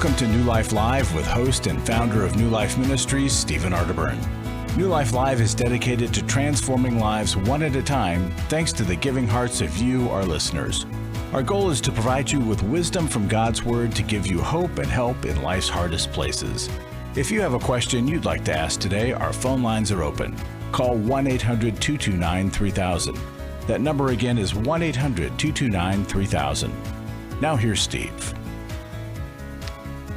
Welcome to New Life Live with host and founder of New Life Ministries, Stephen Arterburn. New Life Live is dedicated to transforming lives one at a time, thanks to the giving hearts of you, our listeners. Our goal is to provide you with wisdom from God's Word to give you hope and help in life's hardest places. If you have a question you'd like to ask today, our phone lines are open. Call 1-800-229-3000. That number again is 1-800-229-3000. Now here's Steve.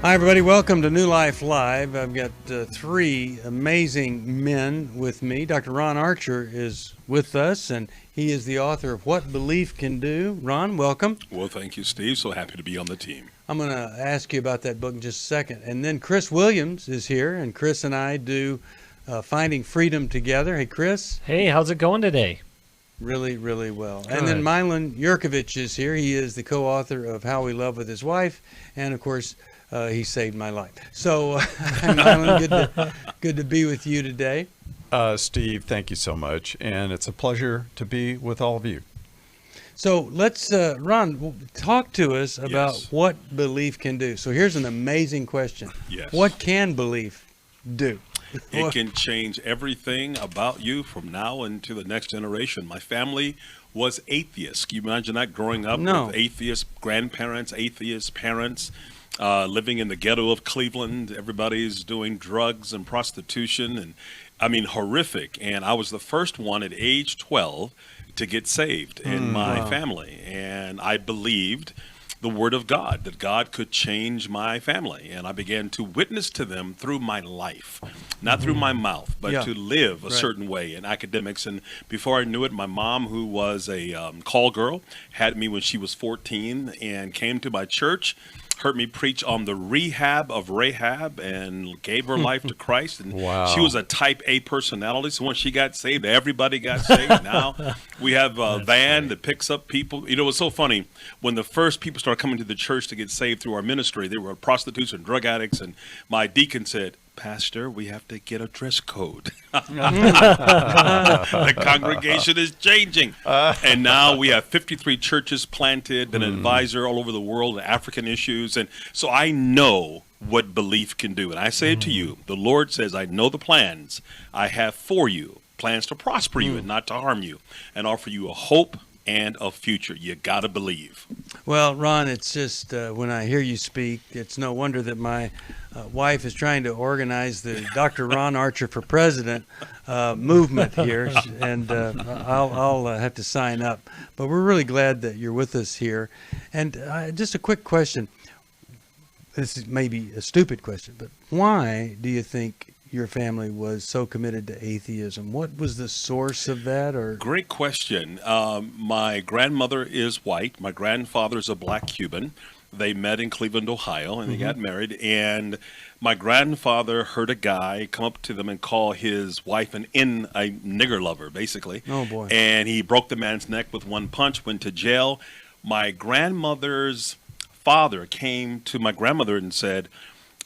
Hi, everybody. Welcome to New Life Live. I've got three amazing men with me. Dr. Ron Archer is with us, and he is the author of What Belief Can Do. Ron, welcome. Well, thank you, Steve. So happy to be on the team. I'm going to ask you about that book in just a second. And then Chris Williams is here, and Chris and I do Finding Freedom together. Hey, Chris. Hey, how's it going today? Really, really well. Good. And then Milan Yerkovich is here. He is the co-author of How We Love with His Wife, and, of course, he saved my life. So, Milan, good to be with you today. Steve, thank you so much, and it's a pleasure to be with all of you. So let's, Ron, talk to us about what belief can do. So here's an amazing question. Yes. What can belief do? It can change everything about you from now into the next generation. My family was atheist. Can you imagine that, growing up with atheist grandparents, atheist parents? Living in the ghetto of Cleveland, everybody's doing drugs and prostitution, and I mean, horrific. And I was the first one at age 12 to get saved in my family. And I believed the word of God, that God could change my family. And I began to witness to them through my life, not through my mouth, but to live a certain way in academics. And before I knew it, my mom, who was a call girl, had me when she was 14 and came to my church, heard me preach on the rehab of Rahab, and gave her life to Christ. And she was a type A personality, so when she got saved, everybody got saved. Now we have a van that picks up people. You know, it's so funny. When the first people started coming to the church to get saved through our ministry, they were prostitutes and drug addicts, and my deacon said, "Pastor, we have to get a dress code." The congregation is changing. And now we have 53 churches planted, been an advisor all over the world on African issues. And so I know what belief can do. And I say it to you, the Lord says, I know the plans I have for you, plans to prosper you and not to harm you, and offer you a hope and a future. You got to believe. Well, Ron, it's just when I hear you speak, it's no wonder that my wife is trying to organize the Dr. Ron Archer for President movement here, and I'll have to sign up. But we're really glad that you're with us here. And just a quick question. This is maybe a stupid question, but why do you think your family was so committed to atheism? What was the source of that? Or great question. My grandmother is white. My grandfather is a black Cuban. They met in Cleveland, Ohio, and they got married. And my grandfather heard a guy come up to them and call his wife a nigger lover, basically. Oh, boy. And he broke the man's neck with one punch, went to jail. My grandmother's father came to my grandmother and said,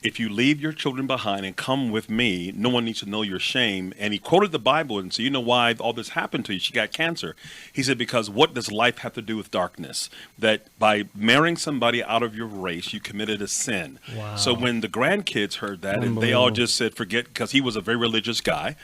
"If you leave your children behind and come with me, no one needs to know your shame." And he quoted the Bible and said, "You know why all this happened to you? She got cancer." He said, "Because what does life have to do with darkness? That by marrying somebody out of your race, you committed a sin." Wow. So when the grandkids heard that, and they all just said, forget, because he was a very religious guy.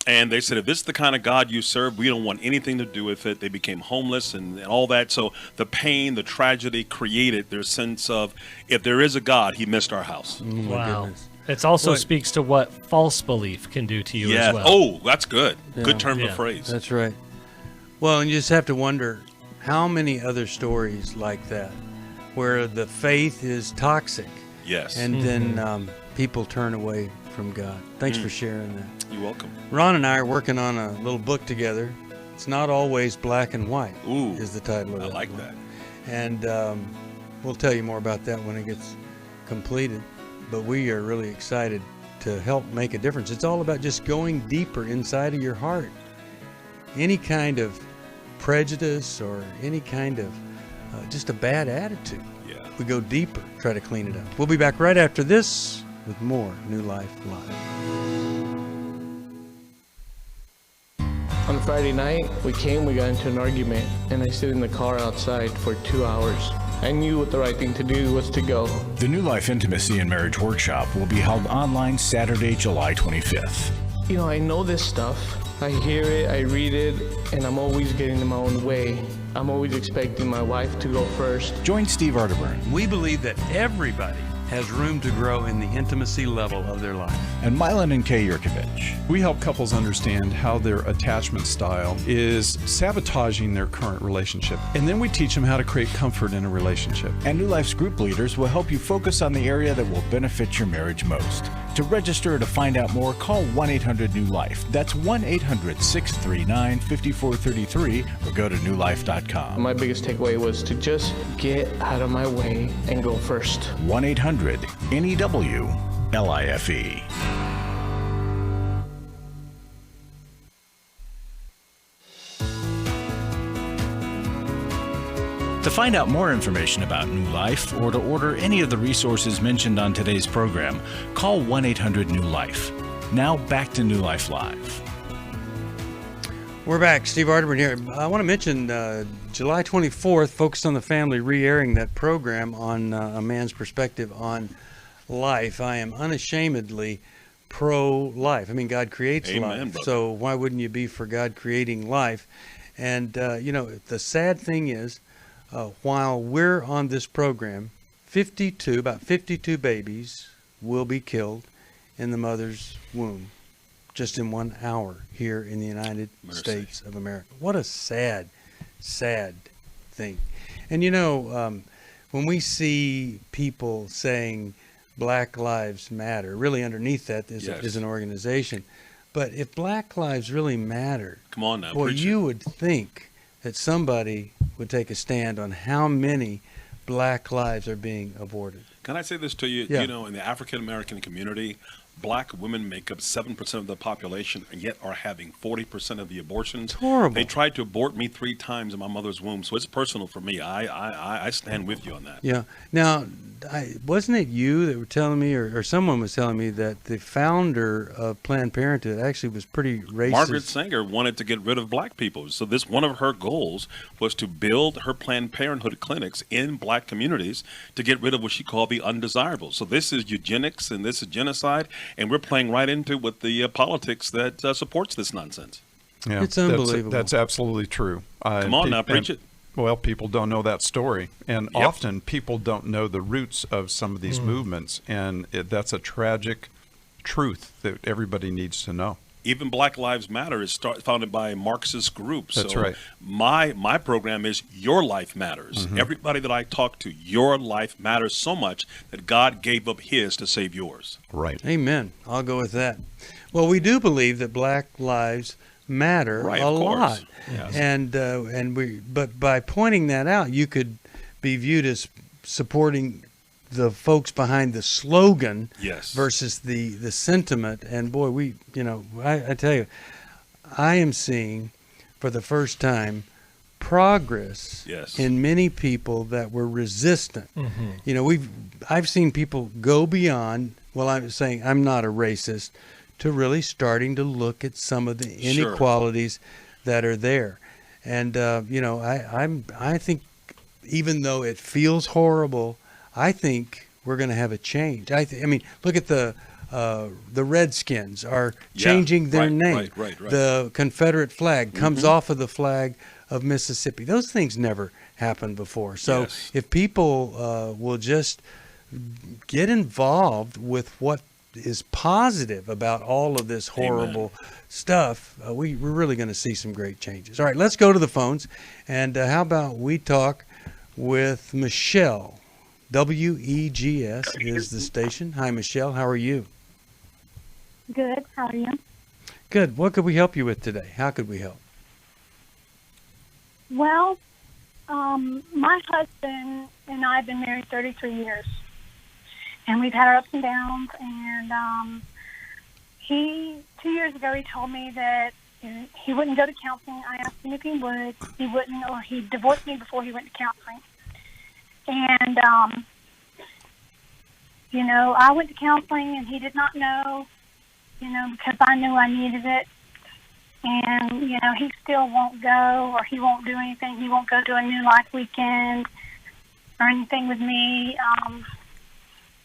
And they said, if this is the kind of God you serve, we don't want anything to do with it. They became homeless and all that. So the pain, the tragedy created their sense of, if there is a God, he missed our house. Wow. It also speaks to what false belief can do to you as well. Oh, that's good. Good turn of phrase. That's right. Well, and you just have to wonder how many other stories like that where the faith is toxic. Yes. And then people turn away from God. Thanks for sharing that. You're welcome. Ron and I are working on a little book together. It's Not Always Black and White. Ooh, is the title of it. I like that. And we'll tell you more about that when it gets completed. But we are really excited to help make a difference. It's all about just going deeper inside of your heart. Any kind of prejudice or any kind of just a bad attitude. Yeah. We go deeper, try to clean it up. We'll be back right after this with more New Life Live. On Friday night, we got into an argument, and I stayed in the car outside for 2 hours. I knew what the right thing to do was to go. The New Life Intimacy and Marriage Workshop will be held online Saturday, July 25th. You know, I know this stuff. I hear it, I read it, and I'm always getting in my own way. I'm always expecting my wife to go first. Join Steve Arterburn We believe that everybody has room to grow in the intimacy level of their life. and Milan and Yerkovich. We help couples understand how their attachment style is sabotaging their current relationship. And then we teach them how to create comfort in a relationship. And New Life's group leaders will help you focus on the area that will benefit your marriage most. To register or to find out more, call 1-800-NEW-LIFE. That's 1-800-639-5433 or go to newlife.com. My biggest takeaway was to just get out of my way and go first. 1-800-NEW-LIFE. To find out more information about New Life or to order any of the resources mentioned on today's program, call 1-800-NEW-LIFE. Now back to New Life Live. We're back. Steve Arterburn here. I want to mention July 24th, Focused on the Family, re-airing that program on a man's perspective on life. I am unashamedly pro-life. I mean, God creates Amen, life, brother. so why wouldn't you be for God creating life? And, you know, the sad thing is, while we're on this program, about 52 babies will be killed in the mother's womb just in 1 hour here in the United States of America. What a sad, sad thing. And you know, when we see people saying Black Lives Matter, really underneath that is an organization. But if Black lives really mattered, Come on now, boy, preach you it. would think that somebody would take a stand on how many Black lives are being aborted. Can I say this to you? Yeah. You know, in the African American community, Black women make up 7% of the population and yet are having 40% of the abortions. It's horrible. They tried to abort me 3 times in my mother's womb, so it's personal for me. I stand with you on that. Yeah. Now, wasn't it you that were telling me, or someone was telling me, that the founder of Planned Parenthood actually was pretty racist? Margaret Sanger wanted to get rid of Black people. So this one of her goals was to build her Planned Parenthood clinics in Black communities to get rid of what she called the undesirables. So this is eugenics and this is genocide, and we're playing right into with the politics that supports this nonsense. Yeah, It's unbelievable. That's absolutely true. Come on now, preach it. Well, people don't know that story. And Yep. often people don't know the roots of some of these movements. And that's a tragic truth that everybody needs to know. Even Black Lives Matter is founded by a Marxist group. That's so right. My program is Your Life Matters. Everybody that I talk to, your life matters so much that God gave up his to save yours. Right. Amen. I'll go with that. Well, we do believe that Black lives matter Right, a of course. lot, Yes. but by pointing that out, you could be viewed as supporting the folks behind the slogan Yes. versus the sentiment. And boy, I tell you, I am seeing for the first time progress Yes. in many people that were resistant. You know, I've seen people go beyond, well, I'm saying I'm not a racist, to really starting to look at some of the Sure. inequalities that are there. And I think even though it feels horrible, I think we're going to have a change. I mean, look at the Redskins are changing their name. Right. The Confederate flag comes off of the flag of Mississippi. Those things never happened before. So Yes. if people will just get involved with what is positive about all of this horrible stuff, we're really going to see some great changes. All right, let's go to the phones. And how about we talk with Michelle? WEGS is the station. Hi, Michelle. How are you? Good. How are you? Good. What could we help you with today? How could we help? Well, my husband and I have been married 33 years, and we've had our ups and downs. And 2 years ago, he told me that he wouldn't go to counseling. I asked him if he would. He wouldn't, or he'd divorce me before he went to counseling. And I went to counseling, and he did not know, because I knew I needed it. And, he still won't go, or he won't do anything. He won't go to a New Life weekend. or anything with me.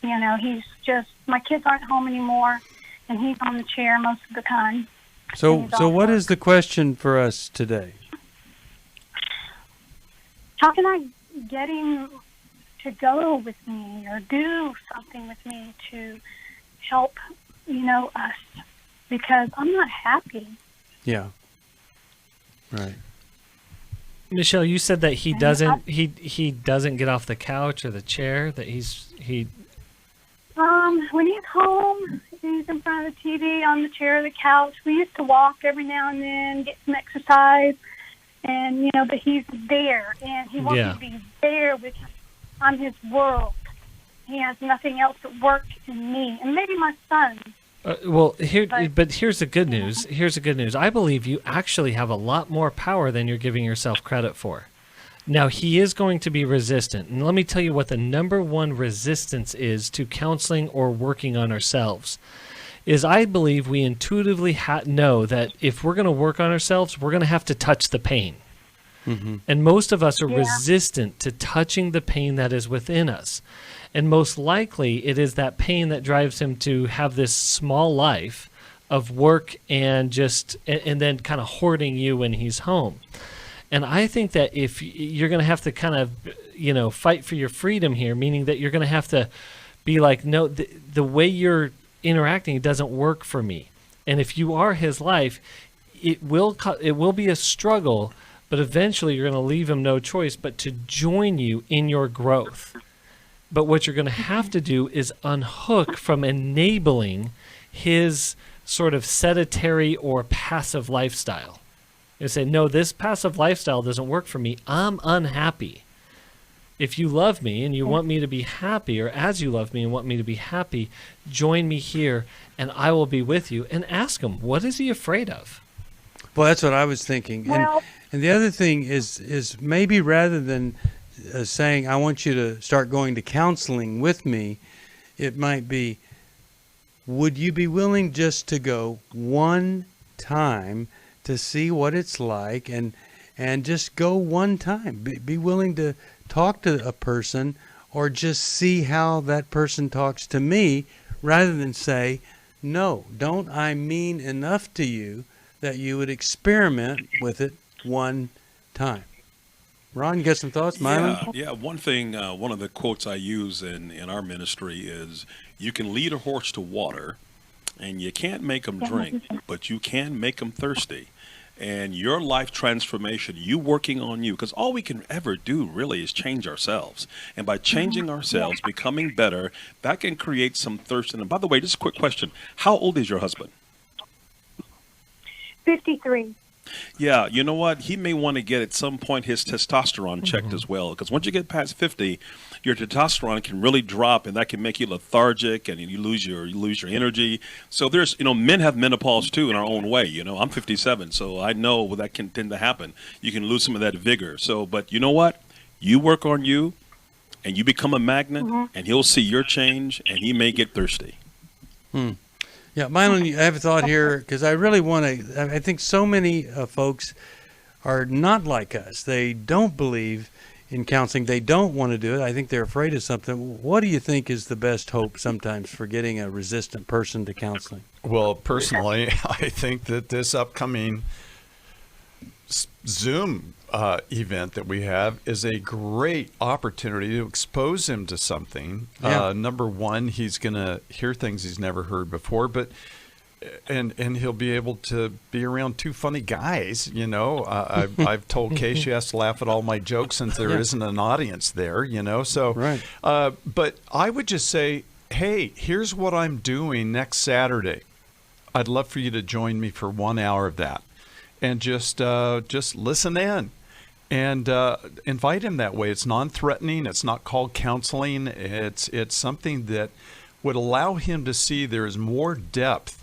You know, he's just, my kids aren't home anymore, and he's on the chair most of the time. So what is the question for us today? How can I get him to go with me or do something with me to help, you know, us? Because I'm not happy. Yeah. Right. Michelle, you said that he doesn't get off the couch or the chair, that he when he's home, he's in front of the TV, on the chair or the couch. We used to walk every now and then, get some exercise, and, you know, but he's there, and he wants to be there with me. I'm his world. He has nothing else but work and me, and maybe my son. But here's the good news. Here's the good news. I believe you actually have a lot more power than you're giving yourself credit for. Now, he is going to be resistant. And let me tell you what the number one resistance is to counseling or working on ourselves. Is I believe we intuitively know that if we're going to work on ourselves, we're going to have to touch the pain. Mm-hmm. And most of us are resistant to touching the pain that is within us. And most likely it is that pain that drives him to have this small life of work and then kind of hoarding you when he's home. And I think that if you're going to have to kind of, you know, fight for your freedom here, meaning that you're going to have to be like, no, the way you're interacting doesn't work for me. And if you are his life, it will be a struggle, but eventually you're going to leave him no choice but to join you in your growth. But what you're going to have to do is unhook from enabling his sort of sedentary or passive lifestyle. And say, no, this passive lifestyle doesn't work for me. I'm unhappy. If you love me and you want me to be happy, or as you love me and want me to be happy, join me here and I will be with you. And ask him, what is he afraid of? Well, that's what I was thinking. Well, and the other thing is maybe rather than saying, I want you to start going to counseling with me, it might be, would you be willing just to go one time to see what it's like, and just go one time? Be willing to talk to a person, or just see how that person talks to me, rather than say, no, don't I mean enough to you that you would experiment with it one time? Ron, you got some thoughts? Milan? Yeah. One thing, one of the quotes I use in our ministry is, you can lead a horse to water, and you can't make them drink, but you can make them thirsty. And your life transformation, you working on you, because all we can ever do really is change ourselves. And by changing ourselves, becoming better, that can create some thirst. And by the way, just a quick question. How old is your husband? 53. Yeah, you know what? He may want to get at some point his testosterone checked as well, because once you get past 50, your testosterone can really drop, and that can make you lethargic, and you lose your energy. So there's, men have menopause too in our own way. I'm 57, so I know that can tend to happen. You can lose some of that vigor. So, but you know what? You work on you, and you become a magnet, and he'll see your change, and he may get thirsty. Yeah, Milan, I have a thought here, because I really want to. I think so many folks are not like us. They don't believe in counseling. They don't want to do it. I think they're afraid of something. What do you think is the best hope sometimes for getting a resistant person to counseling? Well, personally, I think that this upcoming Zoom event that we have is a great opportunity to expose him to something. Number one, he's going to hear things he's never heard before, and he'll be able to be around two funny guys. I've told Kay she has to laugh at all my jokes since there isn't an audience there. So right. But I would just say, hey, here's what I'm doing next Saturday. I'd love for you to join me for 1 hour of that, and just listen in. And invite him that way. It's non-threatening. It's not called counseling. It's something that would allow him to see there is more depth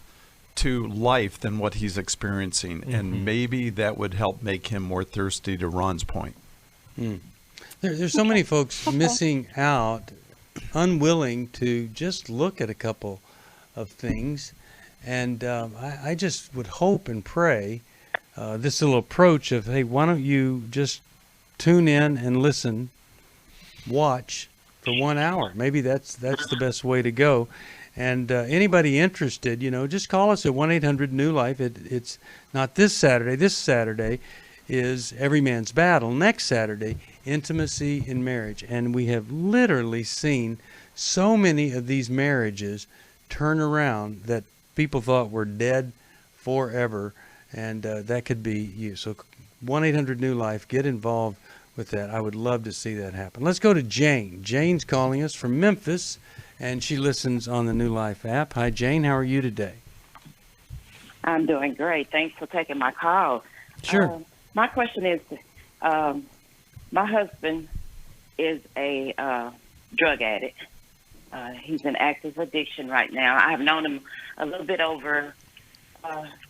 to life than what he's experiencing. And maybe that would help make him more thirsty, to Ron's point. There's so many folks missing out, unwilling to just look at a couple of things. And I just would hope and pray this little approach of, hey, why don't you just tune in and listen watch for 1 hour. Maybe that's the best way to go. And anybody interested, just call us at 1-800-NEW-LIFE. It's not this Saturday. This Saturday is Every Man's Battle. Next Saturday, Intimacy in Marriage. And we have literally seen so many of these marriages turn around that people thought were dead forever. And that could be you. So 1-800-NEW-LIFE, get involved with that. I would love to see that happen. Let's go to Jane. Jane's calling us from Memphis, and she listens on the New Life app. Hi, Jane. How are you today? I'm doing great. Thanks for taking my call. Sure. My question is, my husband is a drug addict. He's in active addiction right now. I've known him a little bit over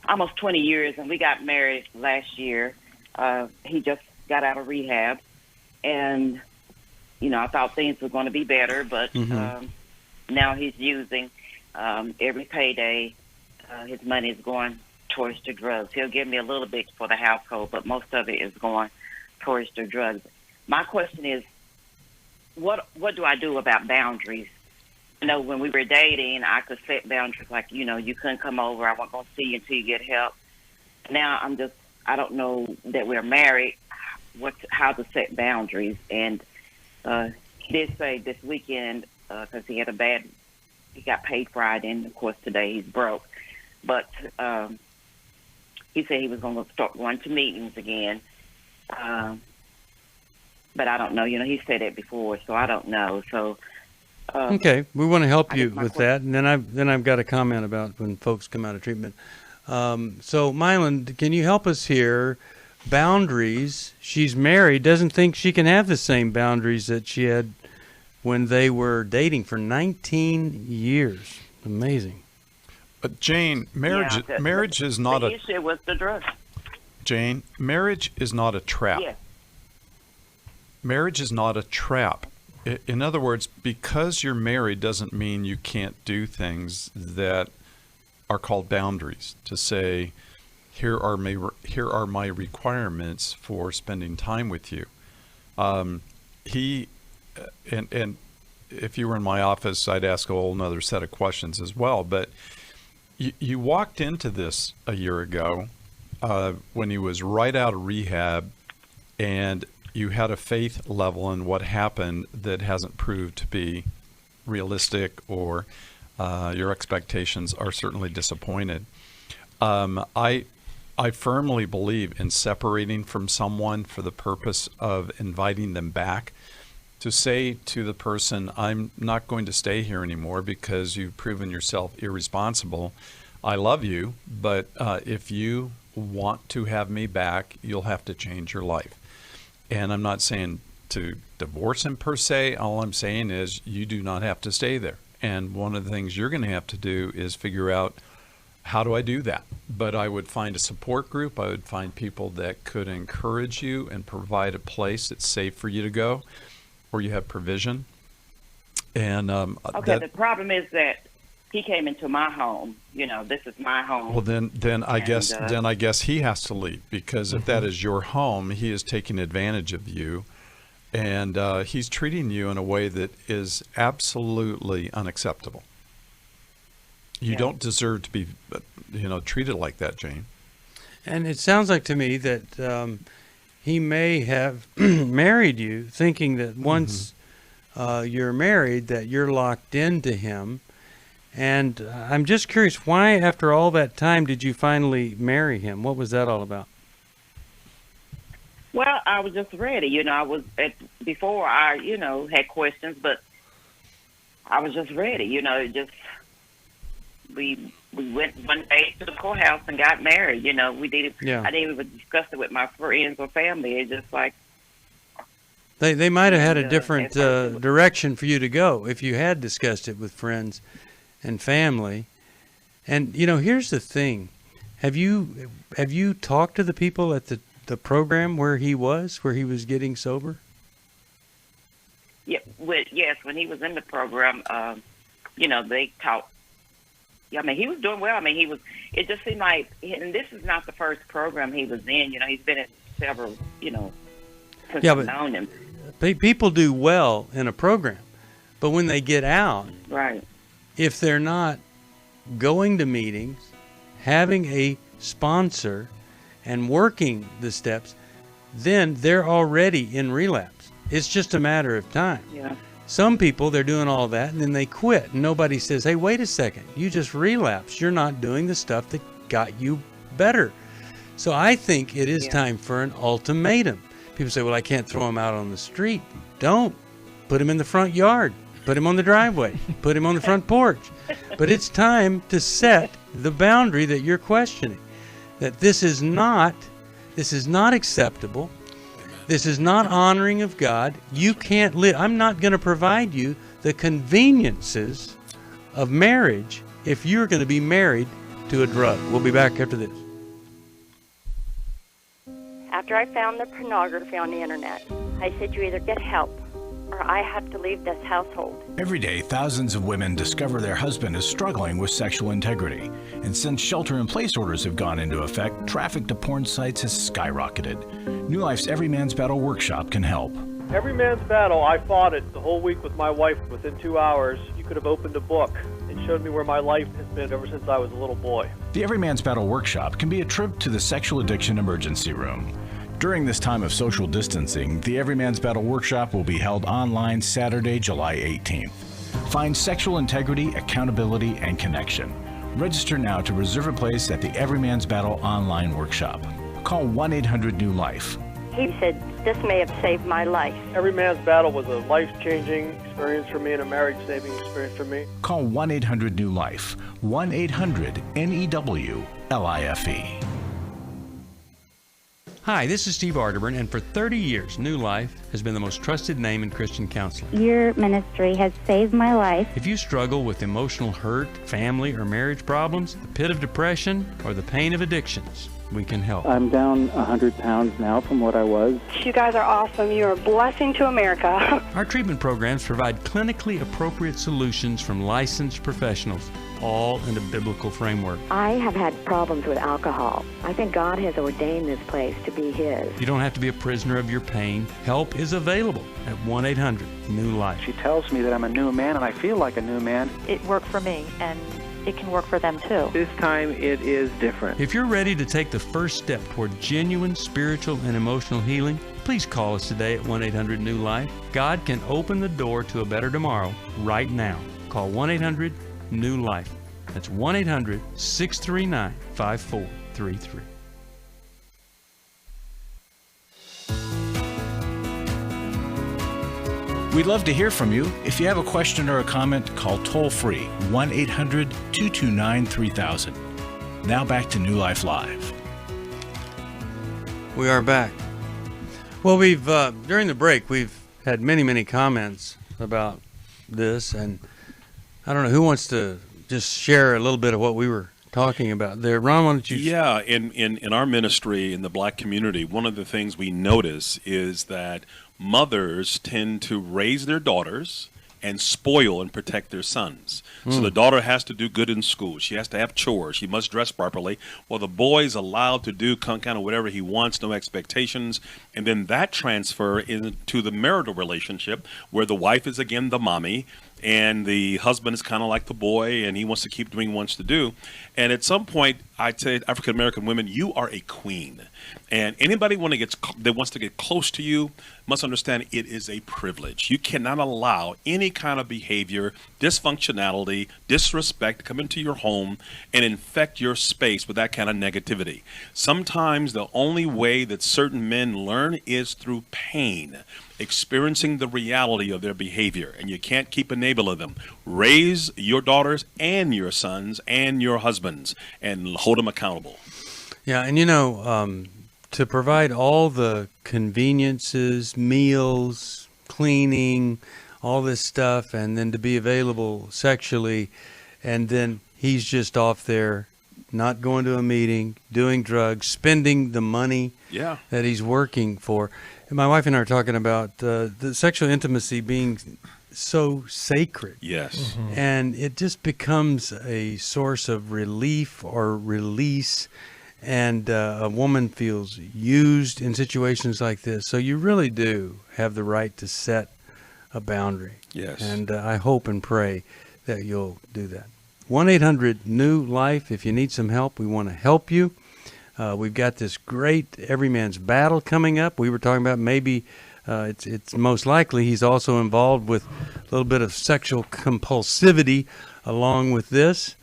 almost 20 years, and we got married last year. He just got out of rehab, and, I thought things were going to be better, but now he's using every payday. His money is going towards the drugs. He'll give me a little bit for the household, but most of it is going towards the drugs. My question is, what do I do about boundaries? When we were dating, I could set boundaries like, you couldn't come over. I wasn't going to see you until you get help. Now I don't know that we're married, how to set boundaries. And he did say this weekend, because he got paid Friday, and of course today he's broke. But he said he was going to start going to meetings again. But I don't know. He said it before, so I don't know. So. Okay, we want to help you with that, and then I've got a comment about when folks come out of treatment. So, Milan, can you help us here? Boundaries. She's married, doesn't think she can have the same boundaries that she had when they were dating for 19 years. Amazing. Jane, marriage is not the issue was the drugs. Jane, marriage is not a trap. Yes. Marriage is not a trap. In other words, because you're married doesn't mean you can't do things that are called boundaries. To say, here are my requirements for spending time with you. And if you were in my office, I'd ask a whole another set of questions as well. But you walked into this a year ago when he was right out of rehab, and you had a faith level in what happened that hasn't proved to be realistic, or your expectations are certainly disappointed. I firmly believe in separating from someone for the purpose of inviting them back. To say to the person, I'm not going to stay here anymore because you've proven yourself irresponsible. I love you, but if you want to have me back, you'll have to change your life. And I'm not saying to divorce him per se. All I'm saying is you do not have to stay there. And one of the things you're going to have to do is figure out, how do I do that? But I would find a support group. I would find people that could encourage you and provide a place that's safe for you to go, where you have provision. And the problem is that he came into my home. This is my home. Well, then I guess he has to leave, because if that is your home, he is taking advantage of you, and he's treating you in a way that is absolutely unacceptable. You don't deserve to be, treated like that, Jane. And it sounds like to me that he may have married you thinking that once you're married that you're locked into him. And I'm just curious, why after all that time did you finally marry him? What was that all about? Well, I was just ready. I was before I, had questions, but I was just ready. We went one day to the courthouse and got married. We did it. Yeah. I didn't even discuss it with my friends or family. It's just like they might have had a different direction for you to go if you had discussed it with friends and family. And here's the thing: have you talked to the people at the program where he was getting sober? Yeah. Yes, when he was in the program, they talked. Yeah, he was doing well. It just seemed like, and this is not the first program he was in. He's been in several, since I've known him. People do well in a program, but when they get out, Right. if they're not going to meetings, having a sponsor, and working the steps, then they're already in relapse. It's just a matter of time. Yeah. Some people, they're doing all that, and then they quit. Nobody says, hey, wait a second. You just relapsed. You're not doing the stuff that got you better. So I think it is time for an ultimatum. People say, well, I can't throw him out on the street. Don't. Put him in the front yard. Put him on the driveway. Put him on the front porch. But it's time to set the boundary that you're questioning. That this is not acceptable. This is not honoring of God. You can't live. I'm not going to provide you the conveniences of marriage if you're going to be married to a drug. We'll be back after this. After I found the pornography on the internet, I said you either get help or I have to leave this household. Every day, thousands of women discover their husband is struggling with sexual integrity. And since shelter-in-place orders have gone into effect, traffic to porn sites has skyrocketed. New Life's Every Man's Battle workshop can help. Every Man's Battle, I fought it the whole week with my wife. Within 2 hours, you could have opened a book and showed me where my life has been ever since I was a little boy. The Every Man's Battle workshop can be a trip to the sexual addiction emergency room. During this time of social distancing, the Every Man's Battle workshop will be held online Saturday, July 18th. Find sexual integrity, accountability, and connection. Register now to reserve a place at the Every Man's Battle online workshop. Call 1-800-NEW-LIFE. He said, this may have saved my life. Every Man's Battle was a life-changing experience for me and a marriage-saving experience for me. Call 1-800-NEW-LIFE. 1-800-NEWLIFE. Hi, this is Steve Arterburn, and for 30 years, New Life has been the most trusted name in Christian counseling. Your ministry has saved my life. If you struggle with emotional hurt, family or marriage problems, the pit of depression, or the pain of addictions, we can help. I'm down 100 pounds now from what I was. You guys are awesome. You're a blessing to America. Our treatment programs provide clinically appropriate solutions from licensed professionals, all in a biblical framework. I have had problems with alcohol. I think God has ordained this place to be His. You don't have to be a prisoner of your pain. Help is available at 1-800-NEW-LIFE. She tells me that I'm a new man, and I feel like a new man. It worked for me, and it can work for them too. This time it is different. If you're ready to take the first step toward genuine spiritual and emotional healing, please call us today at 1-800-NEW-LIFE. God can open the door to a better tomorrow right now. Call 1-800-NEW-LIFE. That's 1-800-639-5433. We'd love to hear from you. If you have a question or a comment, call toll-free 1-800-229-3000. Now back to New Life Live. We are back. Well, we've during the break, we've had many comments about this, and I don't know who wants to just share a little bit of what we were talking about there. Ron, why don't you? Yeah, in our ministry, in the black community, one of the things we notice is that mothers tend to raise their daughters and spoil and protect their sons. So the daughter has to do good in school. She has to have chores. She must dress properly. Well, the boy's allowed to do kind of whatever he wants, no expectations. And then that transfer into the marital relationship where the wife is, again, the mommy, and the husband is kind of like the boy, and he wants to keep doing what he wants to do. And at some point, I'd say, African-American women, you are a queen. And anybody that wants to get close to you must understand it is a privilege. You cannot allow any kind of behavior, dysfunctionality, disrespect to come into your home and infect your space with that kind of negativity. Sometimes the only way that certain men learn is through pain, experiencing the reality of their behavior, and you can't keep enabling them. Raise your daughters and your sons and your husbands and hold them accountable. Yeah, and to provide all the conveniences, meals, cleaning, all this stuff, and then to be available sexually, and then he's just off there not going to a meeting, doing drugs, spending the money that he's working for. And my wife and I are talking about the sexual intimacy being so sacred. Yes. Mm-hmm. And it just becomes a source of relief or release. And a woman feels used in situations like this. So you really do have the right to set a boundary. Yes. And I hope and pray that you'll do that. 1-800-NEW-LIFE. If you need some help, we want to help you. We've got this great Every Man's Battle coming up. We were talking about maybe it's most likely he's also involved with a little bit of sexual compulsivity along with this.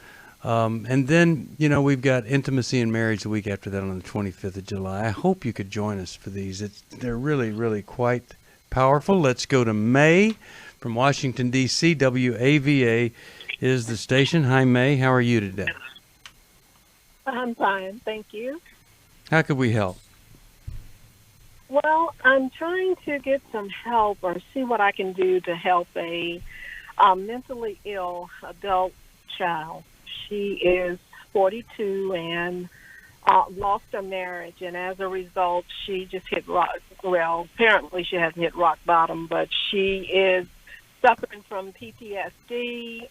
And then, we've got Intimacy and Marriage the week after that on the 25th of July. I hope you could join us for these. They're really, really quite powerful. Let's go to May from Washington, D.C. WAVA is the station. Hi, May. How are you today? I'm fine, thank you. How could we help? Well, I'm trying to get some help or see what I can do to help a mentally ill adult child. She is 42 and lost her marriage, and as a result, she just hit rock. Well, apparently she hasn't hit rock bottom, but she is suffering from PTSD,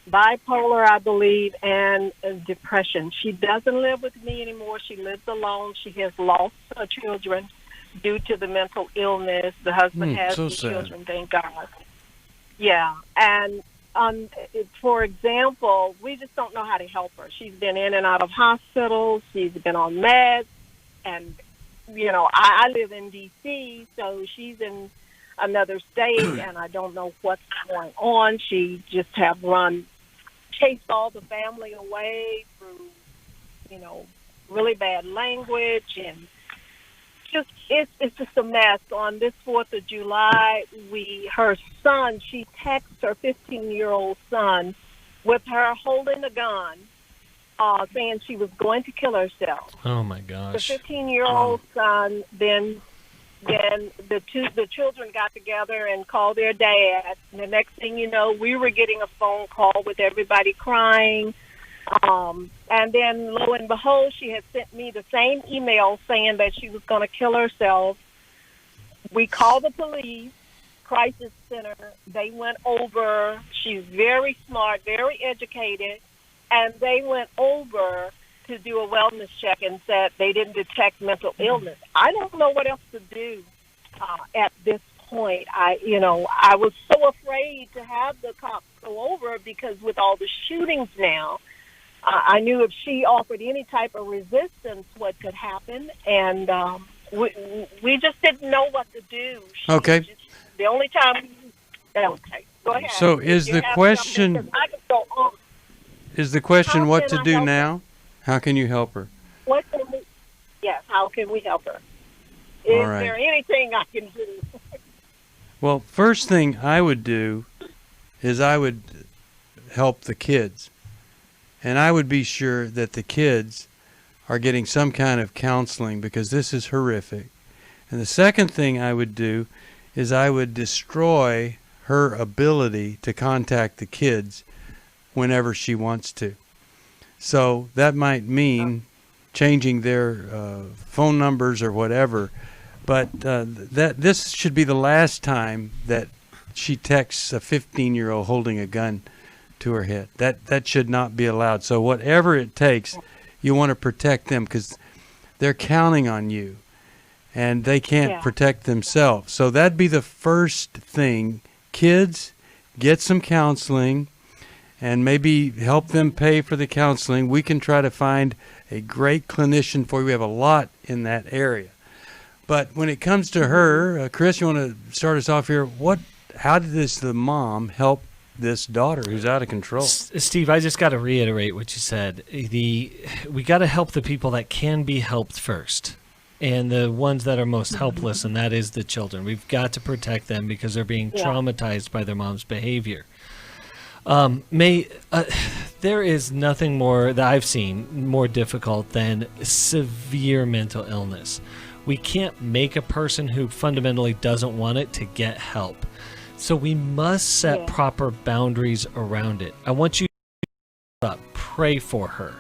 bipolar, I believe, and depression. She doesn't live with me anymore. She lives alone. She has lost her children due to the mental illness. The husband has so two sad. children, thank God. Yeah, and for example, we just don't know how to help her. She's been in and out of hospitals. She's been on meds, and I live in D.C., so she's in another state, and I don't know what's going on. She just chased all the family away through, really bad language, and it's just a mess. On this 4th of July, her son, she texts her 15-year-old son with her holding a gun, saying she was going to kill herself. Oh my gosh. The 15-year-old son then the children got together and called their dad. And the next thing you know, we were getting a phone call with everybody crying. And then, lo and behold, she had sent me the same email saying that she was going to kill herself. We called the police, crisis center. They went over. She's very smart, very educated. And they went over to do a wellness check and said they didn't detect mental illness. I don't know what else to do at this point. I was so afraid to have the cops go over because with all the shootings now, I knew if she offered any type of resistance, what could happen, and we just didn't know what to do. Okay. The only time. Okay, go ahead. So is the question? I could go on. Is the question How what can to I do help now? How can you help her? How can we help her? Is All right. there anything I can do? Well, first thing I would do is I would help the kids. And I would be sure that the kids are getting some kind of counseling because this is horrific. And the second thing I would do is I would destroy her ability to contact the kids whenever she wants to. So that might mean changing their phone numbers or whatever. But this should be the last time that she texts a 15-year-old holding a gun to her head. That should not be allowed. So whatever it takes, you want to protect them because they're counting on you and they can't protect themselves. So that'd be the first thing. Kids, get some counseling and maybe help them pay for the counseling. We can try to find a great clinician for you. We have a lot in that area. But when it comes to her, Chris, you want to start us off here? How did the mom help this daughter who's out of control? Steve, I just got to reiterate what you said. We got to help the people that can be helped first, and the ones that are most helpless, and that is the children. We've got to protect them because they're being traumatized by their mom's behavior. There is nothing more that I've seen more difficult than severe mental illness. We can't make a person who fundamentally doesn't want it to get help. So we must set proper boundaries around it. I want you to pray for her,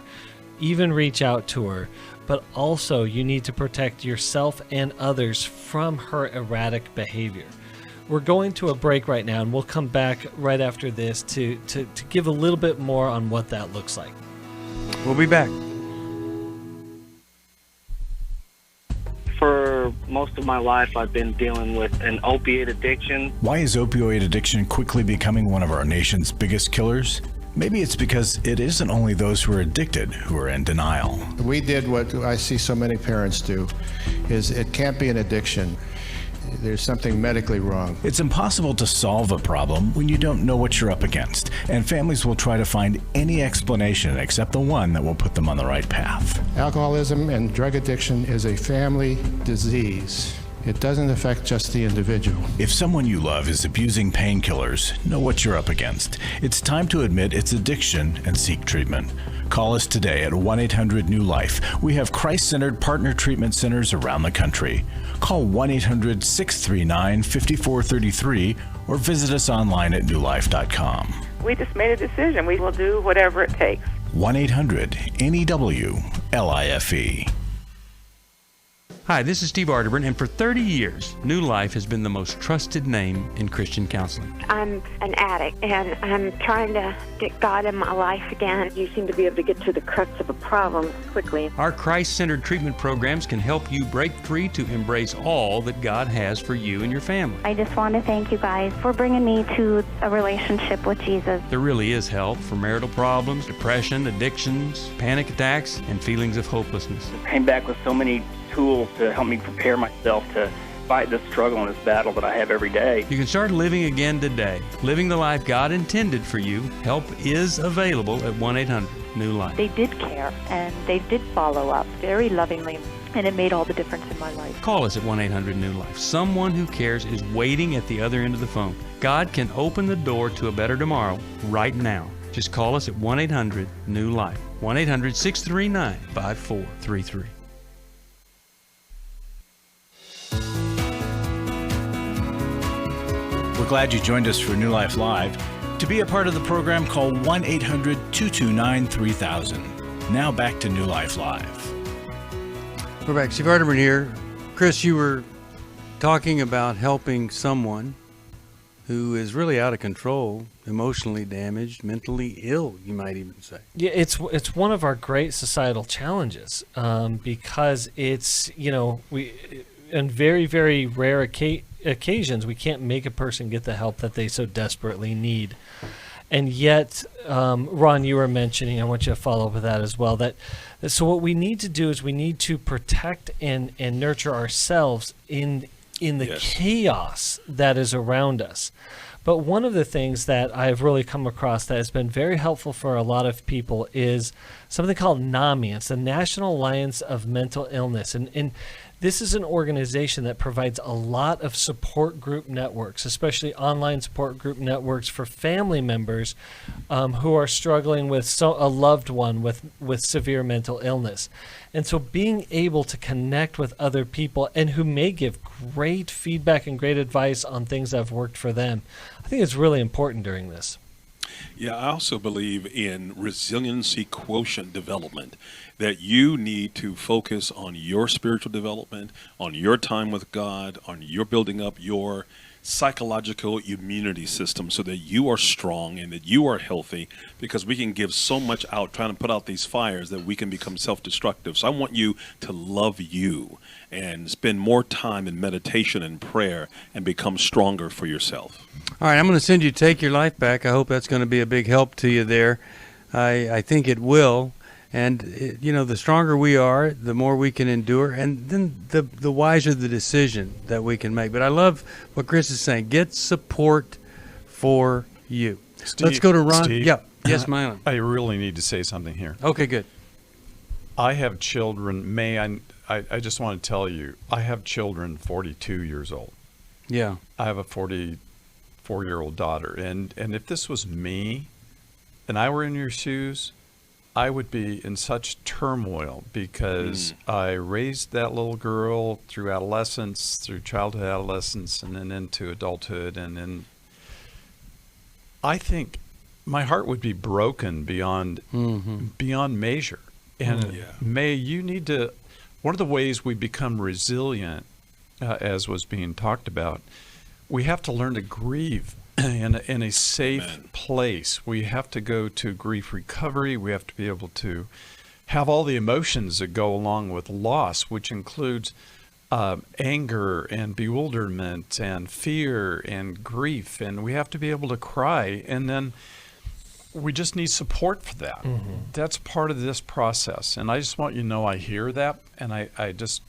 even reach out to her, but also you need to protect yourself and others from her erratic behavior. We're going to a break right now, and we'll come back right after this to give a little bit more on what that looks like. We'll be back. For most of my life, I've been dealing with an opiate addiction. Why is opioid addiction quickly becoming one of our nation's biggest killers? Maybe it's because it isn't only those who are addicted who are in denial. We did what I see so many parents do, is it can't be an addiction. There's something medically wrong. It's impossible to solve a problem when you don't know what you're up against, and families will try to find any explanation except the one that will put them on the right path. Alcoholism and drug addiction is a family disease. It doesn't affect just the individual. If someone you love is abusing painkillers, know what you're up against. It's time to admit it's addiction and seek treatment. Call us today at 1-800-NEW-LIFE. We have Christ-centered partner treatment centers around the country. Call 1-800-639-5433 or visit us online at newlife.com. We just made a decision. We will do whatever it takes. 1-800-NEW-LIFE. Hi, this is Steve Arterburn, and for 30 years, New Life has been the most trusted name in Christian counseling. I'm an addict, and I'm trying to get God in my life again. You seem to be able to get to the crux of a problem quickly. Our Christ-centered treatment programs can help you break free to embrace all that God has for you and your family. I just want to thank you guys for bringing me to a relationship with Jesus. There really is help for marital problems, depression, addictions, panic attacks, and feelings of hopelessness. I came back with so many tools to help me prepare myself to fight this struggle and this battle that I have every day. You can start living again today, living the life God intended for you. Help is available at 1-800-NEW-LIFE. They did care, and they did follow up very lovingly, and it made all the difference in my life. Call us at 1-800-NEW-LIFE. Someone who cares is waiting at the other end of the phone. God can open the door to a better tomorrow right now. Just call us at 1-800-NEW-LIFE. 1-800-639-5433. We're glad you joined us for New Life Live. To be a part of the program, call 1-800-229-3000. Now back to New Life Live. We're back. Steve Arterburn here. Chris, you were talking about helping someone who is really out of control, emotionally damaged, mentally ill, you might even say. Yeah, it's one of our great societal challenges because it's, we in very, very rare occasions, we can't make a person get the help that they so desperately need. And yet, Ron, you were mentioning, I want you to follow up with that as well, so what we need to do is we need to protect and nurture ourselves in the chaos that is around us. But one of the things that I've really come across that has been very helpful for a lot of people is something called NAMI. It's the National Alliance of Mental Illness. And this is an organization that provides a lot of support group networks, especially online support group networks for family members who are struggling with a loved one with severe mental illness. And so being able to connect with other people and who may give great feedback and great advice on things that have worked for them, I think it's really important during this. Yeah, I also believe in resiliency quotient development, that you need to focus on your spiritual development, on your time with God, on your building up your psychological immunity system so that you are strong and that you are healthy, because we can give so much out trying to put out these fires that we can become self-destructive. So I want you to love you and spend more time in meditation and prayer and become stronger for yourself. All right, I'm going to send you Take Your Life Back. I hope that's going to be a big help to you there. I think it will. And, the stronger we are, the more we can endure, and then the wiser the decision that we can make. But I love what Chris is saying. Get support for you. Steve, let's go to Ron. Steve, Yeah. Yes, Milan. I really need to say something here. Okay, good. I have children. I just want to tell you, I have children 42 years old. Yeah. I have a 44-year-old daughter. And if this was me and I were in your shoes, I would be in such turmoil because I raised that little girl through adolescence, through childhood, adolescence, and then into adulthood. And then I think my heart would be broken beyond measure. And May, you need to, one of the ways we become resilient, as was being talked about, we have to learn to grieve in a safe place. We have to go to grief recovery. We have to be able to have all the emotions that go along with loss, which includes anger and bewilderment and fear and grief, and we have to be able to cry, and then we just need support for that. That's part of this process, and I just want you to know I hear that, and I just,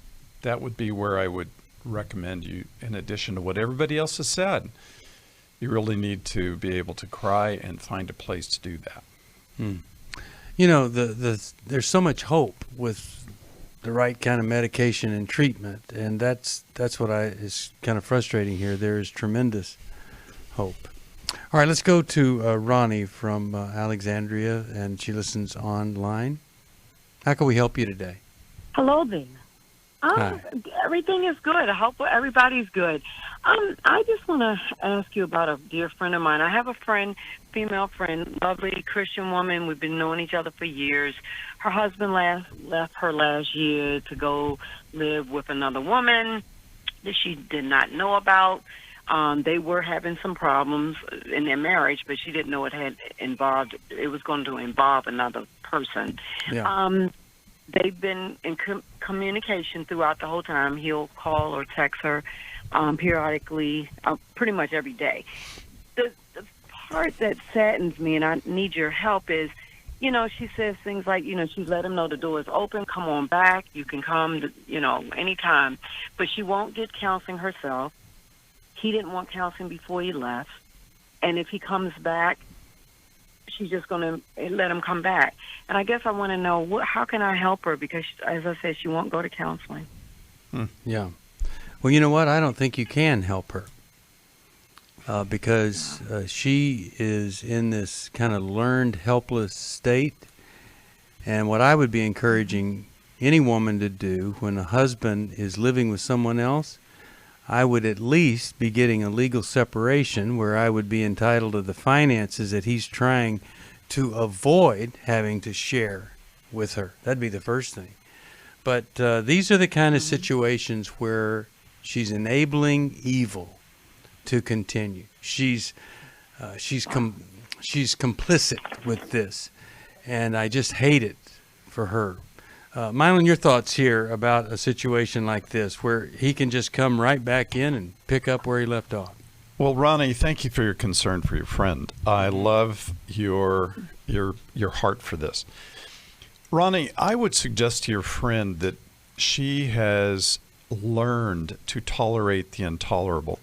that would be where I would recommend you, in addition to what everybody else has said, you really need to be able to cry and find a place to do that. You know, there's so much hope with the right kind of medication and treatment, and that's what is kind of frustrating here. There is tremendous hope. All right, let's go to Ronnie from Alexandria, and she listens online. How can we help you today? Hello there. Hi. Everything is good. I hope everybody's good. I just want to ask you about a dear friend of mine. I have a friend, female friend, lovely Christian woman. We've been knowing each other for years. Her husband left her last year to go live with another woman that she did not know about. They were having some problems in their marriage, but she didn't know it was going to involve another person. Yeah. They've been in communication throughout the whole time. He'll call or text her periodically, pretty much every day. The part that saddens me, and I need your help, is, you know, she says things like, you know, she let him know the door is open, come on back, you can come, you know, anytime. But she won't get counseling herself. He didn't want counseling before he left. And if he comes back, she's just going to let him come back. And I guess I want to know, how can I help her? Because, as I said, she won't go to counseling. Yeah. Well, you know what? I don't think you can help her because she is in this kind of learned helpless state. And what I would be encouraging any woman to do when a husband is living with someone else, I would at least be getting a legal separation where I would be entitled to the finances that he's trying to avoid having to share with her. That'd be the first thing. But these are the kind of situations where she's enabling evil to continue. She's complicit with this, and I just hate it for her. Milan, your thoughts here about a situation like this where he can just come right back in and pick up where he left off? Well, Ronnie, thank you for your concern for your friend. I love your heart for this. Ronnie, I would suggest to your friend that she has learned to tolerate the intolerable,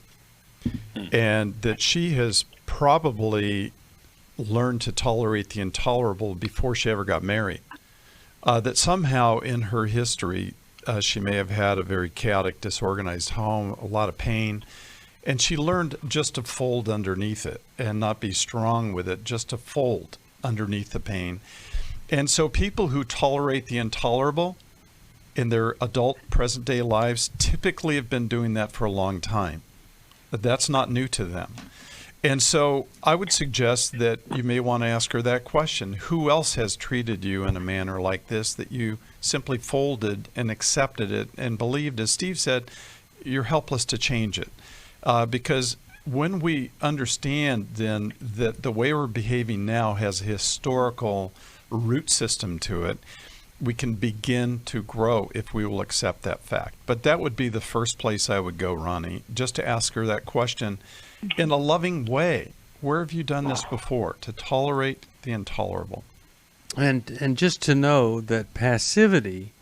and that she has probably learned to tolerate the intolerable before she ever got married. That somehow in her history, she may have had a very chaotic, disorganized home, a lot of pain, and she learned just to fold underneath it and not be strong with it, just to fold underneath the pain. And so people who tolerate the intolerable in their adult present-day lives typically have been doing that for a long time. But that's not new to them. And so I would suggest that you may want to ask her that question. Who else has treated you in a manner like this that you simply folded and accepted it and believed, as Steve said, you're helpless to change it? Because when we understand then that the way we're behaving now has a historical root system to it, we can begin to grow if we will accept that fact. But that would be the first place I would go, Ronnie, just to ask her that question in a loving way. Where have you done this before? To tolerate the intolerable. And just to know that passivity,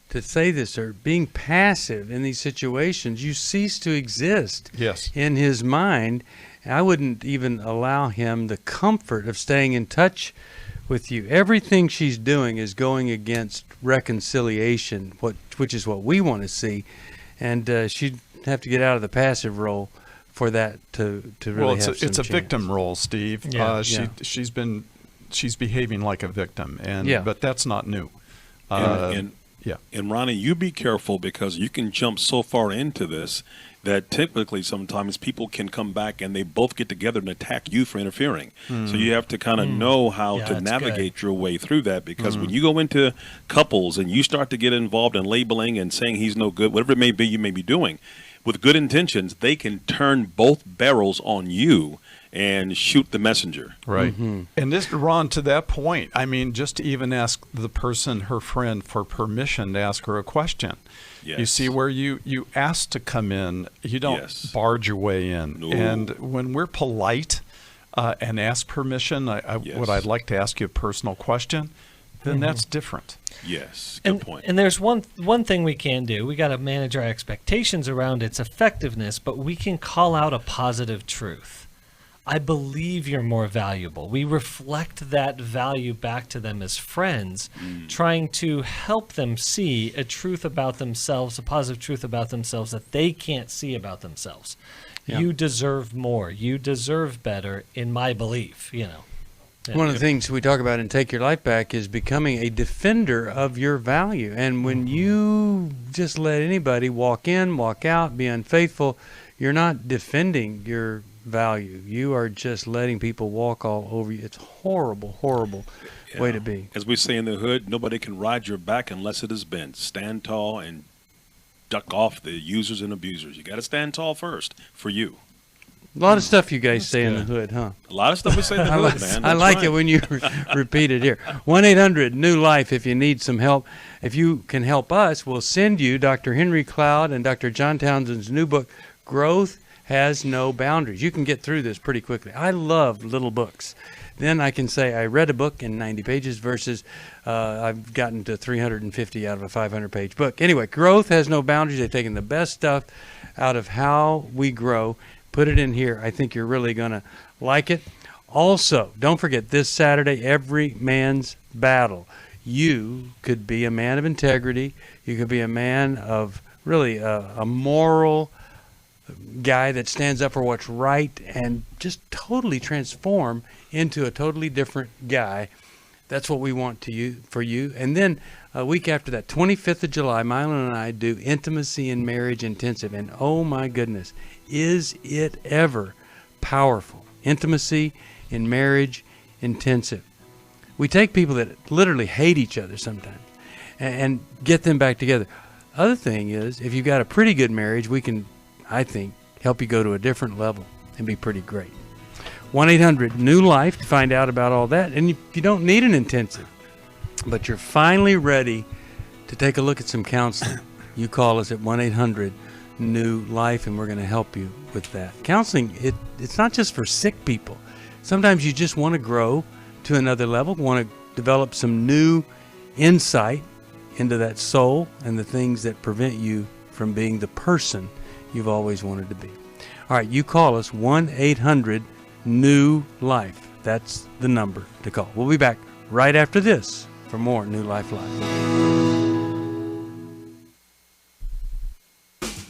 to say this, or being passive in these situations, you cease to exist in his mind. I wouldn't even allow him the comfort of staying in touch with you. Everything she's doing is going against reconciliation, which is what we want to see. And she'd have to get out of the passive role for that to really have some it's a chance. Victim role, Steve. She's behaving like a victim, but that's not new. And Ronnie, you be careful, because you can jump so far into this that typically sometimes people can come back and they both get together and attack you for interfering. So you have to kind of know how to navigate your way through that, because when you go into couples and you start to get involved in labeling and saying he's no good, whatever it may be you may be doing, with good intentions, they can turn both barrels on you and shoot the messenger. Right. Mm-hmm. And this, Ron, to that point, I mean, just to even ask the person, her friend, for permission to ask her a question. Yes. You see where you ask to come in, you don't barge your way in. No. And when we're polite and ask permission, what I'd like to ask you a personal question, then that's different. Yes, good point. And there's one thing we can do. We got to manage our expectations around its effectiveness, but we can call out a positive truth. I believe you're more valuable. We reflect that value back to them as friends, trying to help them see a truth about themselves, a positive truth about themselves that they can't see about themselves. Yeah. You deserve more. You deserve better, in my belief, you know. Yeah. One of the things we talk about in Take Your Life Back is becoming a defender of your value. And when you just let anybody walk in, walk out, be unfaithful, you're not defending your value. You are just letting people walk all over you. It's horrible, horrible way to be. As we say in the hood, nobody can ride your back unless it is bent. Stand tall and duck off the users and abusers. You got to stand tall first for you. A lot of stuff you guys say in the hood, huh? A lot of stuff we say in the hood, man. I like it when you repeat it here. 1-800-NEW-LIFE if you need some help. If you can help us, we'll send you Dr. Henry Cloud and Dr. John Townsend's new book, Growth Has No Boundaries. You can get through this pretty quickly. I love little books. Then I can say I read a book in 90 pages versus I've gotten to 350 out of a 500-page book. Anyway, Growth Has No Boundaries. They've taken the best stuff out of how we grow, put it in here. I think you're really going to like it. Also, don't forget this Saturday, Every Man's Battle. You could be a man of integrity. You could be a man of really a moral guy that stands up for what's right and just totally transform into a totally different guy. That's what we want for you. And then a week after that, 25th of July, Milan and I do Intimacy in Marriage Intensive. And oh my goodness, is it ever powerful? Intimacy in Marriage Intensive. We take people that literally hate each other sometimes and get them back together. Other thing is, if you've got a pretty good marriage, we can, I think, help you go to a different level and be pretty great. 1-800-NEW-LIFE to find out about all that. And you don't need an intensive, but you're finally ready to take a look at some counseling. You call us at 1-800-NEW-LIFE and we're going to help you with that. Counseling, it's not just for sick people. Sometimes you just want to grow to another level, want to develop some new insight into that soul and the things that prevent you from being the person you've always wanted to be. All right, you call us 1-800-NEW-LIFE. That's the number to call. We'll be back right after this for more New Life Live.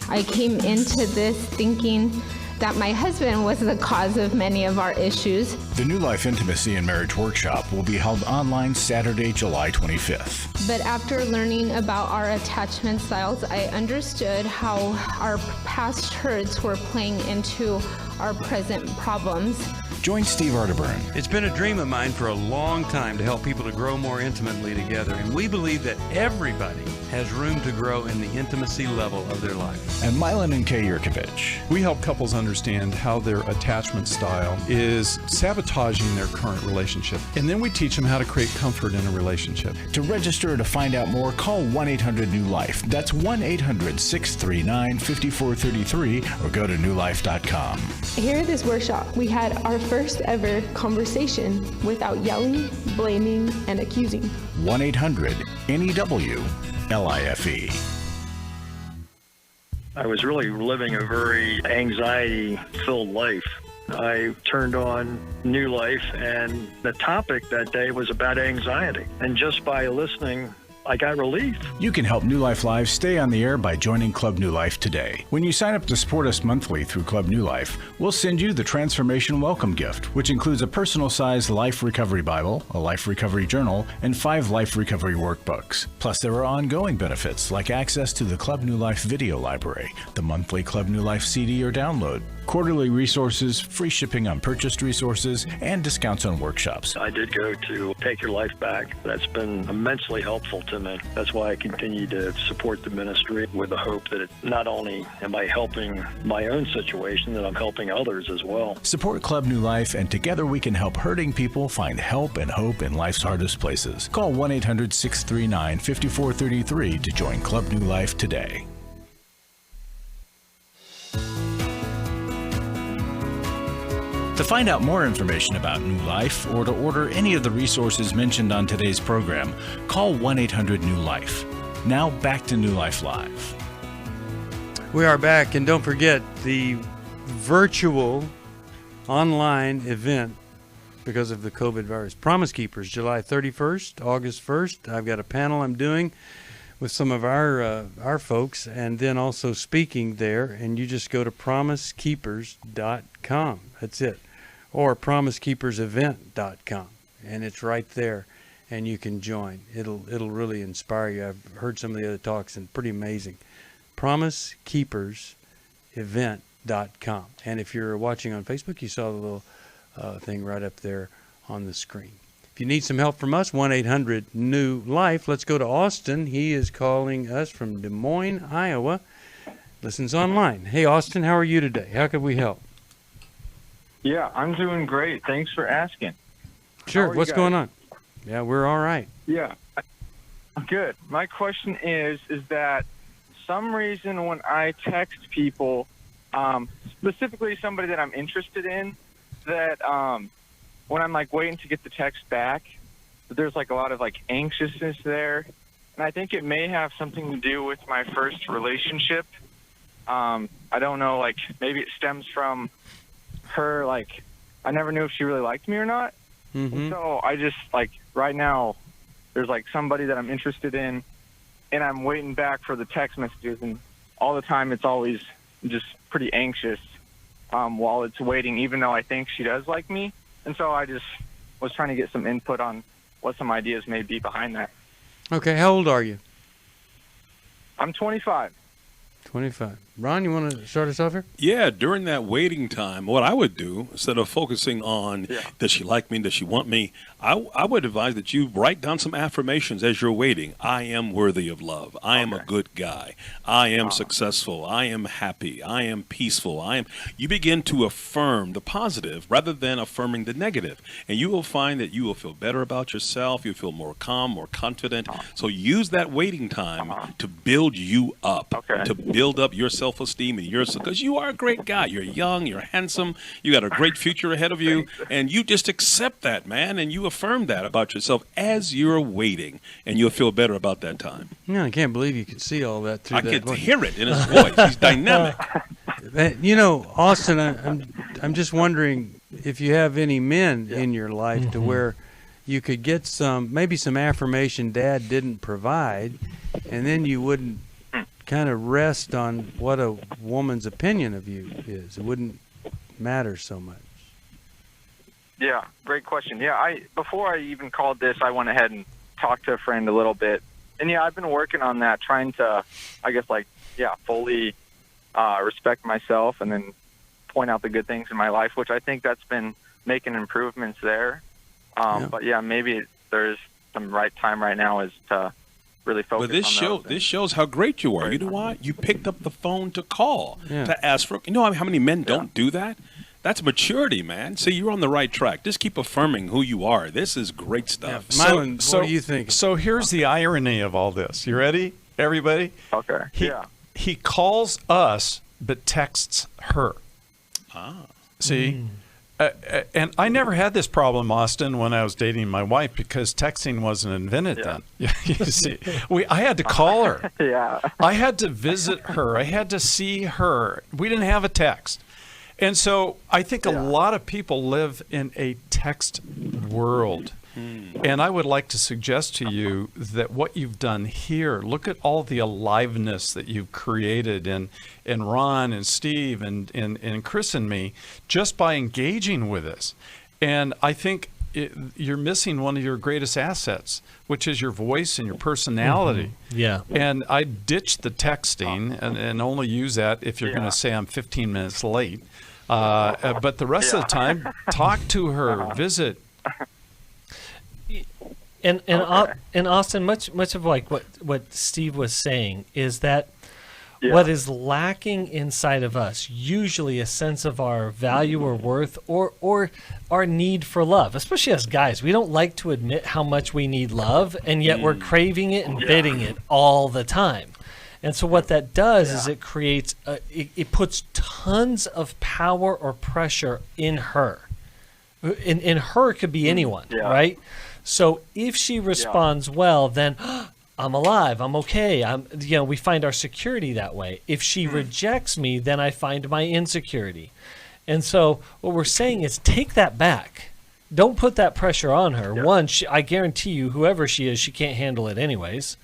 I came into this thinking that my husband was the cause of many of our issues. The New Life Intimacy and Marriage Workshop will be held online Saturday, July 25th. But after learning about our attachment styles, I understood how our past hurts were playing into our present problems. Join Steve Arterburn. It's been a dream of mine for a long time to help people to grow more intimately together, and we believe that everybody has room to grow in the intimacy level of their life. And Milan and Yerkovich. We help couples understand how their attachment style is sabotaging their current relationship, and then we teach them how to create comfort in a relationship. To register or to find out more, call 1-800-NEW-LIFE. That's 1-800-639-5433 or go to newlife.com. Here at this workshop, we had our first ever conversation without yelling, blaming, and accusing. 1-800-NEW-LIFE. I was really living a very anxiety-filled life. I turned on New Life, and the topic that day was about anxiety. And just by listening, I got relief. You can help New Life Live stay on the air by joining Club New Life today. When you sign up to support us monthly through Club New Life, we'll send you the Transformation Welcome Gift, which includes a personal-sized Life Recovery Bible, a Life Recovery Journal, and 5 Life Recovery Workbooks. Plus, there are ongoing benefits like access to the Club New Life video library, the monthly Club New Life CD or download, quarterly resources, free shipping on purchased resources, and discounts on workshops. I did go to Take Your Life Back. That's been immensely helpful to me. That's why I continue to support the ministry with the hope that not only am I helping my own situation, that I'm helping others as well. Support Club New Life, and together we can help hurting people find help and hope in life's hardest places. Call 1-800-639-5433 to join Club New Life today. To find out more information about New Life or to order any of the resources mentioned on today's program, call 1-800-NEW-LIFE. Now back to New Life Live. We are back, and don't forget the virtual online event because of the COVID virus. Promise Keepers, July 31st, August 1st. I've got a panel I'm doing with some of our folks, and then also speaking there, and you just go to promisekeepers.com. That's it. Or promisekeepersevent.com, and it's right there, and you can join. It'll really inspire you. I've heard some of the other talks, and pretty amazing. promisekeepersevent.com. And if you're watching on Facebook, you saw the little thing right up there on the screen. If you need some help from us, 1-800-NEW-LIFE. Let's go to Austin. He is calling us from Des Moines, Iowa. Listens online. Hey, Austin, how are you today? How could we help? Yeah, I'm doing great. Thanks for asking. Sure. What's going on? Yeah, we're all right. Yeah, good. My question is that some reason when I text people, specifically somebody that I'm interested in, that when I'm like waiting to get the text back, there's like a lot of like anxiousness there, and I think it may have something to do with my first relationship. I don't know, like maybe it stems from her, like I never knew if she really liked me or not. Mm-hmm. So I just like right now there's like somebody that I'm interested in, and I'm waiting back for the text messages, and all the time it's always just pretty anxious while it's waiting, even though I think she does like me. And so I just was trying to get some input on what some ideas may be behind that. Okay, how old are you? I'm 25. 25. Ron, you want to start us off here? Yeah, during that waiting time, what I would do, instead of focusing on does she like me, does she want me, I would advise that you write down some affirmations as you're waiting. I am worthy of love. I am a good guy. I am successful. I am happy. I am peaceful. You begin to affirm the positive rather than affirming the negative. And you will find that you will feel better about yourself. You'll feel more calm, more confident. So use that waiting time to build you up, to build up your self-esteem and because you are a great guy. You're young, you're handsome, you got a great future ahead of you, and you just accept that, man, and you affirm that about yourself as you're waiting, and you'll feel better about that time. Yeah, I can't believe you could see all that through I that could voice. hear it in his voice. He's dynamic. You know, Austin, I'm just wondering if you have any men in your life to where you could get maybe some affirmation Dad didn't provide, and then you wouldn't kind of rest on what a woman's opinion of you is. It wouldn't matter so much. Yeah, great question. Yeah, before I even called this, I went ahead and talked to a friend a little bit. And yeah, I've been working on that, trying to, I guess, fully respect myself and then point out the good things in my life, which I think that's been making improvements there. But yeah, maybe there's some right time right now is to really focus on this shows how great you are. You know what? You picked up the phone to call, to ask for. You know how many men don't do that? That's maturity, man. See, you're on the right track. Just keep affirming who you are. This is great stuff. Milan, what do you think? So here's the irony of all this. You ready, everybody? Okay. He calls us, but texts her. See? And I never had this problem, Austin, when I was dating my wife because texting wasn't invented then. You see, I had to call her. I had to visit her. I had to see her. We didn't have a text. And so I think a lot of people live in a text world. And I would like to suggest to you that what you've done here, look at all the aliveness that you've created in Ron and Steve and Chris and me just by engaging with us. And I think you're missing one of your greatest assets, which is your voice and your personality. Yeah. And I ditched the texting and only use that if you're going to say I'm 15 minutes late. But the rest of the time, talk to her, visit. And Austin, much of like what Steve was saying is that what is lacking inside of us, usually a sense of our value or worth or our need for love, especially as guys. We don't like to admit how much we need love, and yet we're craving it and bidding it all the time. And so what that does is it creates, it puts tons of power or pressure in her. In her, it could be anyone, right? So if she responds well, then I'm alive, I'm okay, we find our security that way. If she rejects me, then I find my insecurity. And so what we're saying is take that back. Don't put that pressure on her. One, I guarantee you, whoever she is, she can't handle it anyways.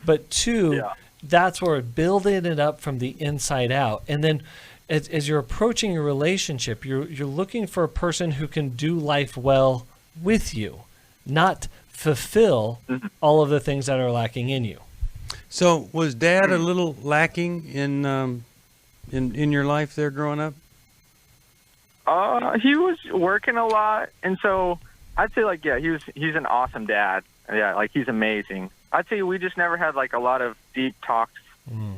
But two, that's where building it up from the inside out. And then as you're approaching your relationship, you're looking for a person who can do life well with you, not fulfill all of the things that are lacking in you. So was Dad a little lacking in your life there growing up? He was working a lot, and so I'd say he's an awesome dad. Yeah, like he's amazing. I'd say we just never had like a lot of deep talks.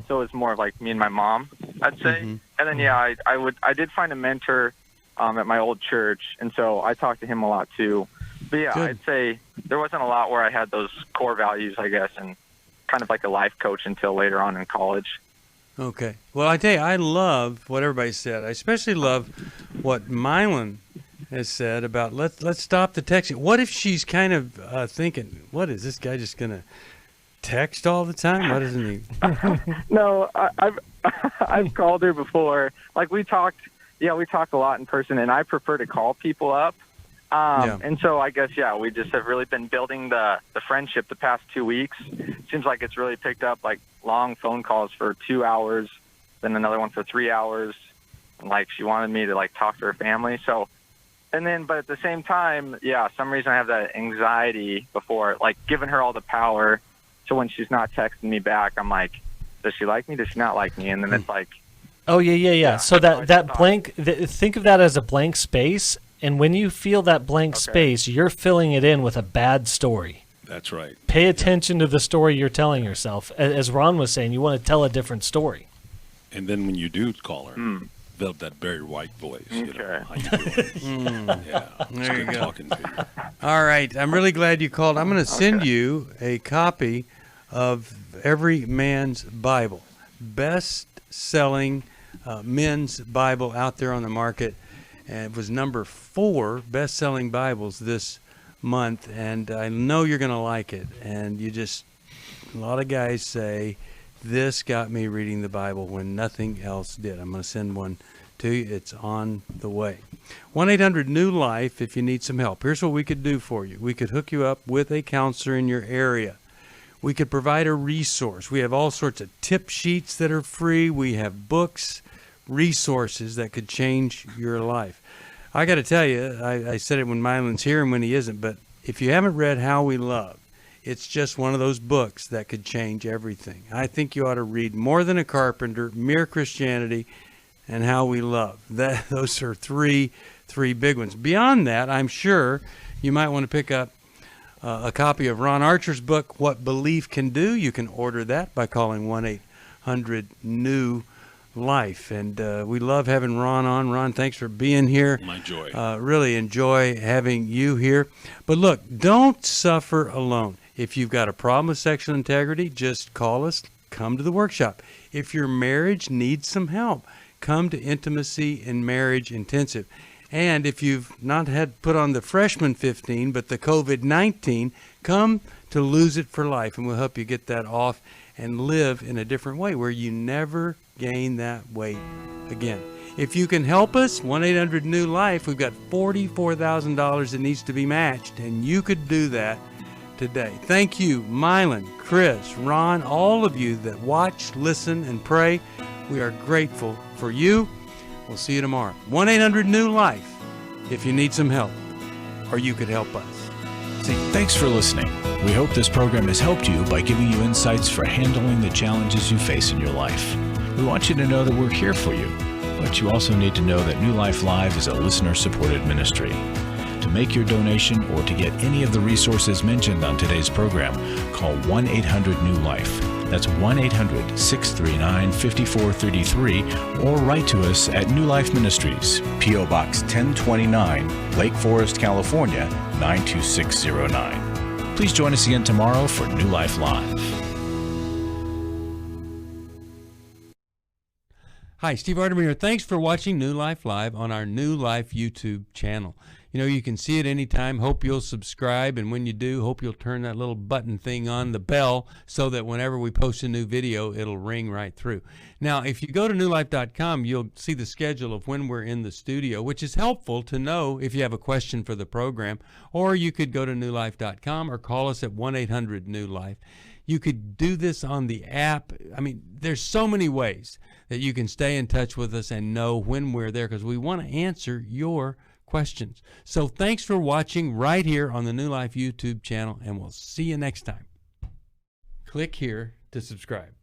So it's more of like me and my mom, I'd say. And then I did find a mentor at my old church, and so I talked to him a lot too. But yeah, I'd say there wasn't a lot where I had those core values, I guess, and kind of like a life coach until later on in college. Okay. Well, I tell you, I love what everybody said. I especially love what Milan has said about let's stop the texting. What if she's kind of thinking, what is this guy just going to text all the time? What isn't he? No, I've called her before. Like we talked a lot in person, and I prefer to call people up. And so I guess, we just have really been building the friendship the past 2 weeks. Seems like it's really picked up, like long phone calls for 2 hours, then another one for 3 hours. And like she wanted me to like talk to her family. So, but at the same time, some reason I have that anxiety before, like giving her all the power. So when she's not texting me back, I'm like, does she like me? Does she not like me? And then it's like, oh yeah. So that blank, think of that as a blank space. And when you feel that blank space, you're filling it in with a bad story. That's right. Pay attention to the story you're telling yourself. As Ron was saying, you want to tell a different story. And then when you do call her, develop that Barry White voice. You know, how you doing? There you go. Talking to you. All right. I'm really glad you called. I'm going to send you a copy of Every Man's Bible, best-selling men's Bible out there on the market. And it was number 4 best-selling Bibles this month, and I know you're going to like it. And a lot of guys say, this got me reading the Bible when nothing else did. I'm going to send one to you. It's on the way. 1-800-NEW-LIFE if you need some help. Here's what we could do for you. We could hook you up with a counselor in your area. We could provide a resource. We have all sorts of tip sheets that are free. We have books, resources that could change your life. I got to tell you, I said it when Milan's here and when he isn't, but if you haven't read How We Love, it's just one of those books that could change everything. I think you ought to read More Than a Carpenter, Mere Christianity, and How We Love. Those are three big ones. Beyond that, I'm sure you might want to pick up a copy of Ron Archer's book, What Belief Can Do. You can order that by calling 1-800-NEW-LIFE. And we love having Ron on. Ron, thanks for being here. My joy. Really enjoy having you here. But look, don't suffer alone. If you've got a problem with sexual integrity, just call us. Come to the workshop. If your marriage needs some help, come to Intimacy and Marriage Intensive. And if you've not had put on the freshman 15, but the COVID-19, come to Lose It for Life, and we'll help you get that off and live in a different way where you never gain that weight again. If you can help us, 1-800-NEW-LIFE, we've got $44,000 that needs to be matched, and you could do that today. Thank you, Milan, Chris, Ron, all of you that watch, listen, and pray. We are grateful for you. We'll see you tomorrow. 1-800-NEW-LIFE if you need some help, or you could help us. Thanks for listening. We hope this program has helped you by giving you insights for handling the challenges you face in your life. We want you to know that we're here for you, but you also need to know that New Life Live is a listener-supported ministry. To make your donation or to get any of the resources mentioned on today's program, call 1-800-NEW-LIFE. That's 1-800-639-5433, or write to us at New Life Ministries, P.O. Box 1029, Lake Forest, California, 92609. Please join us again tomorrow for New Life Live. Hi, Steve Arterburn here. Thanks for watching New Life Live on our New Life YouTube channel. You know, you can see it anytime. Hope you'll subscribe, and when you do, hope you'll turn that little button thing on, the bell, so that whenever we post a new video, it'll ring right through. Now, if you go to newlife.com, you'll see the schedule of when we're in the studio, which is helpful to know if you have a question for the program, or you could go to newlife.com or call us at 1-800-NEW-LIFE. You could do this on the app. I mean, there's so many ways that you can stay in touch with us and know when we're there, because we want to answer your questions. So thanks for watching right here on the New Life YouTube channel, and we'll see you next time. Click here to subscribe.